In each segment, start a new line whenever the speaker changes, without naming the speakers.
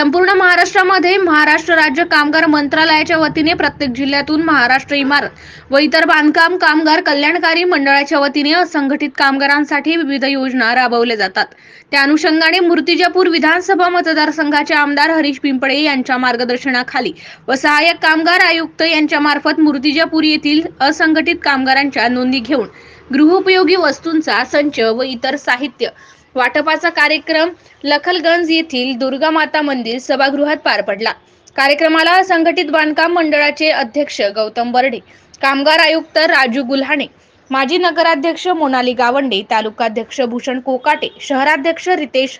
संपूर्ण महाराष्ट्रामध्ये महाराष्ट्र राज्य कामगार मंत्रालयाच्या वतीने प्रत्येक जिल्ह्यातून महाराष्ट्र इमारत व इतर बांधकाम कामगार कल्याणकारी मंडळाच्या वतीने असंघटित कामगारांसाठी विविध योजना राबवल्या जातात। त्या अनुषंगाने मूर्तिजापूर विधानसभा मतदारसंघाचे आमदार हरीश पिंपळे यांच्या मार्गदर्शनाखाली व सहाय्यक कामगार आयुक्त यांच्या मार्फत मूर्तिजापूर येथील असंघटित कामगारांच्या नोंदी घेऊन गृहोपयोगी वस्तूंचा संच व इतर साहित्य वाटपाचा कार्यक्रम लखलगंज येथील दुर्गा माता मंदिर सभागृहात पार पडला। कार्यक्रमाला संघटित बांधकाम मंडळाचे अध्यक्ष गौतम बर्डे, कामगार आयुक्त राजू गुल्हाणे, माजी नगराध्यक्ष मोनाली गावंडे, तालुकाध्यक्ष भूषण कोकाटे, शहराध्यक्ष रितेश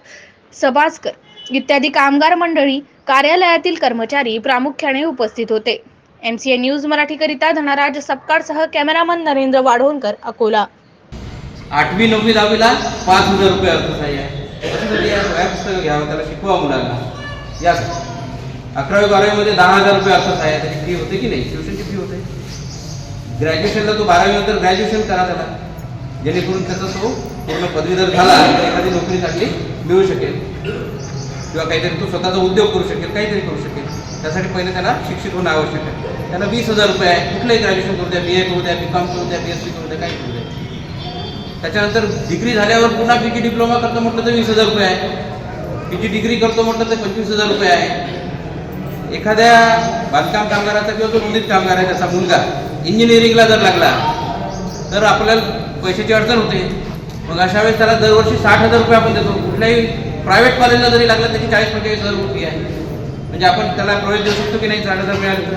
सबासकर इत्यादी कामगार मंडळी कार्यालयातील कर्मचारी प्रामुख्याने उपस्थित होते। MCA न्यूज मराठी करिता धनराज सपकाळसह कॅमेरामन नरेंद्र वाढवणकर, अकोला।
8वी 9वी 10वीला 5,000 रुपये अर्थसहाय्य आहे। पुस्तकं घ्यावं, त्याला शिकवा मुलांना। या 11वी 12वी मध्ये 10,000 रुपये अर्थसहाय्य, त्याची फी होते की नाही, ट्युशनची फी होते। ग्रॅज्युएशनला तो 12वी नंतर ग्रॅज्युएशन करा त्याला, जेणेकरून त्याचा तो पूर्ण पदवीधर झाला तर एखादी नोकरी चांगली मिळू शकेल किंवा काहीतरी तो स्वतःचा उद्योग करू शकेल, काहीतरी करू शकेल। त्यासाठी पहिले त्याला शिक्षित होणं आवश्यक आहे। त्याला 20,000 रुपये आहे। कुठलंही ग्रॅज्युएशन करू द्या, BA करू द्या, BCom करू द्या, BSc करू द्या, काही करू द्या। त्याच्यानंतर डिग्री झाल्यावर पुन्हा PG डिप्लोमा करतो म्हटलं तर 20,000 रुपये आहे। PG डिग्री करतो म्हटलं तर 25,000 रुपये आहे। एखाद्या बांधकाम कामगाराचा किंवा जो नोंदीत कामगार आहे त्याचा मुलगा इंजिनिअरिंगला जर लागला तर आपल्याला पैशाची अडचण होते। मग अशा वेळेस त्याला दरवर्षी 60,000 रुपये आपण देतो। कुठल्याही प्रायव्हेट कॉलेजला जरी लागला त्याची 40-45,000 रुपये आहे। म्हणजे आपण त्याला प्रवेश देऊ शकतो की नाही 60,000 मिळाले तर,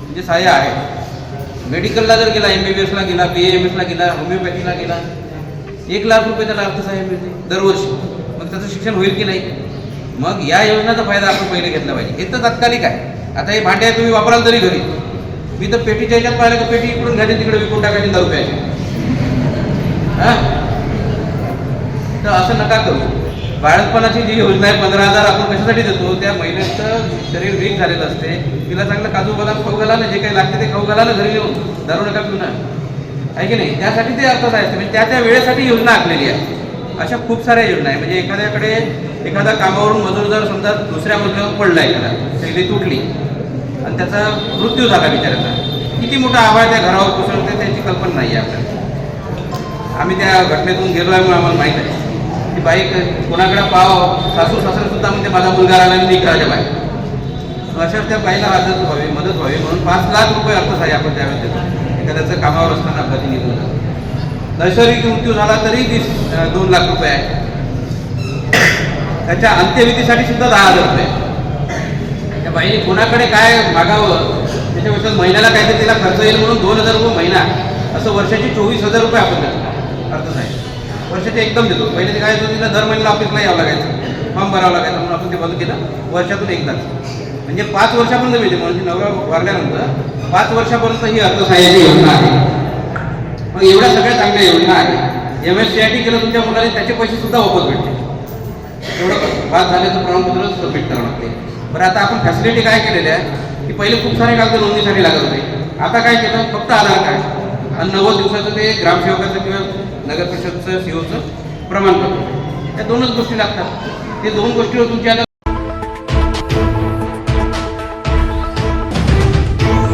म्हणजे सहाय्य आहे। मेडिकलला जर गेला, MBBSला गेला, BAMS ला गेला, होमिओपॅथीला गेला, 1,00,000 रुपये त्याला अर्थसहाय्य मिळते दरवर्षी। मग त्याचं शिक्षण होईल की नाही? मग या योजनेचा फायदा आपण पहिले घेतला पाहिजे। हे तर तात्कालिक आहे। आता हे भांडे तुम्ही वापराल तरी घरी, मी तर पेटीच्या ह्याच्यात पाहिलं की पेटी इकडून घ्यायची तिकडे विकून टाकायची 10 रुपयाची। तर असं नका करू। बाळपणाची जी योजना आहे 15,000 आपण कशासाठी देतो? त्या महिन्याचं शरीर वीक झालेलं असते, तिला चांगलं काजू बदाम खाऊ घाला ना, जे काही लागते ते खाऊ घाला ना घरी येऊन, दारू नका पिऊ ना, आहे की नाही? त्यासाठी ते अर्थसहाय्य असते, म्हणजे त्या वेळेसाठी योजना आखलेली आहे। अशा खूप साऱ्या योजना आहे। म्हणजे एखाद्याकडे एखादा कामावरून मजूर जर समजा दुसऱ्या मजल्यावर पडला, एखादा शैली तुटली आणि त्याचा मृत्यू झाला बिचाऱ्याचा, किती मोठा आवाज त्या घरावर कोसळते त्याची कल्पना नाही आहे आपल्याला। आम्ही त्या घटनेतून गेलो आहे म्हणून आम्हाला माहीत आहे की बाई कोणाकडे पाव, सासू सासरे सुद्धा म्हणजे माझा मुलगा राहिला आणि घराच्या बाहेर। अशा त्या बाईला मदत व्हावी म्हणून 5,00,000 रुपये अर्थसहाय्य आपण त्यावेळेस देतो। एखाद्याचं कामावर असताना अपघाती निघून झाला, नैसर्गिक मृत्यू झाला तरी 2,00,000 रुपये आहे। त्याच्या अंत्यविधीसाठी सुद्धा 10,000 रुपये। त्या बाईने कोणाकडे काय मागावं त्याच्यापेक्षा महिन्याला काहीतरी तिला खर्च येईल म्हणून 2,000 रुपये महिना, असं वर्षाची 24,000 रुपये आपण देतो अर्थसहाय्य। वर्षाचे एकदम देतो। पहिले ते काय होतं, तिला दर महिन्याला ऑफिसला यावं लागायचं, फॉर्म भरावं लागायचं, म्हणून आपण ते बंद केलं। वर्षातून एकदाच, म्हणजे 5 वर्षापर्यंत मिळते। म्हणजे नवरा वारल्यानंतर 5 वर्षापर्यंत ही अर्थसहाय्याची योजना आहे। मग एवढ्या सगळ्या चांगल्या योजना आहे। MSCIT केलं तुमच्या मुलाने, त्याचे पैसे सुद्धा वापस भेटते। एवढं पास झाल्याचं प्रमाणपत्र सबमिट करावं लागते। बरं, आता आपण फॅसिलिटी काय केलेल्या आहे की पहिले खूप सारे कागद नोंदणीसाठी लागत होते, आता काय केलं, फक्त आधार कार्ड आणि 90 दिवसाचं ते ग्रामसेवकाचं किंवा नगर परिषदचं COचं प्रमाणपत्र, या 2च गोष्टी लागतात। ते 2 गोष्टीवर तुमची आता